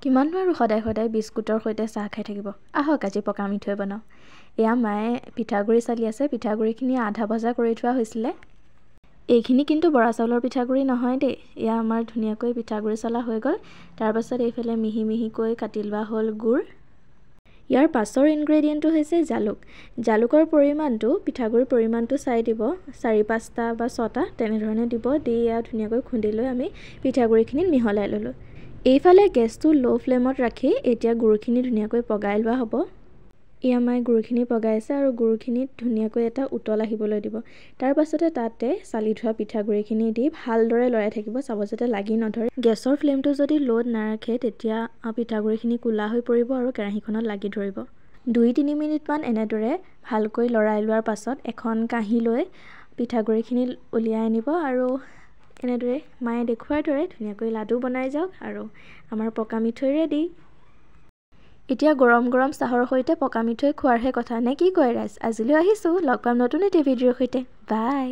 কিমাননো আৰু সদায় সদায় বিস্কুটৰ সৈতে চাহ খাই থাকিব। আহক আজি পকা মিঠৈ বনাওঁ। এয়া মায়ে পিঠাগুড়ি চালি আছে। পিঠাগুড়িখিনি আধা ভজা কৰি থোৱা হৈছিলে। এইখিনি কিন্তু বৰা চাউলৰ পিঠাগুড়ি নহয় দেই। এয়া আমাৰ ধুনীয়াকৈ পিঠাগুড়ি চলা হৈ গ'ল। তাৰপাছত এইফালে মিহি মিহিকৈ কাটি লোৱা হ'ল গুড়। ইয়াৰ পাছৰ ইনগ্ৰেডিয়েণ্টটো হৈছে জালুক। জালুকৰ পৰিমাণটো পিঠাগুড়িৰ পৰিমাণটো চাই দিব। 4-5টা বা 6টা তেনেধৰণে দিব। দি এয়া ধুনীয়াকৈ খুন্দি লৈ আমি পিঠাগুড়িখিনিত মিহলাই ল'লোঁ। এইফালে গেছটো ল' ফ্লেমত ৰাখি এতিয়া গুড়খিনি ধুনীয়াকৈ পগাই লোৱা হ'ব। এয়া মায়ে গুড়খিনি পগাইছে আৰু গুড়খিনিত ধুনীয়াকৈ এটা উতল আহিবলৈ দিব। তাৰ পাছতে তাতে চালি থোৱা পিঠাগুড়িখিনি দি ভালদৰে লৰাই থাকিব, চাব যাতে লাগি নধৰে। গেছৰ ফ্লেমটো যদি ল'ত নাৰাখে তেতিয়া পিঠাগুড়িখিনি ক'লা হৈ পৰিব আৰু কেৰাহীখনত লাগি ধৰিব। 2-3 মিনিটমান এনেদৰে ভালকৈ লৰাই লোৱাৰ পাছত এখন কাঁহী লৈ পিঠাগুড়িখিনি উলিয়াই আনিব আৰু এনেদৰে মায়ে দেখুৱাৰ দৰে ধুনীয়াকৈ লাডু বনাই যাওক আৰু আমাৰ পকা মিঠৈ ৰেডি। এতিয়া গৰম গৰম চাহৰ সৈতে পকা মিঠৈ খোৱাৰহে কথা, নে কি কয় ৰাইজ? আজিলৈ আহিছোঁ, লগ পাম নতুন এটি ভিডিঅ'ৰ সৈতে। বাই।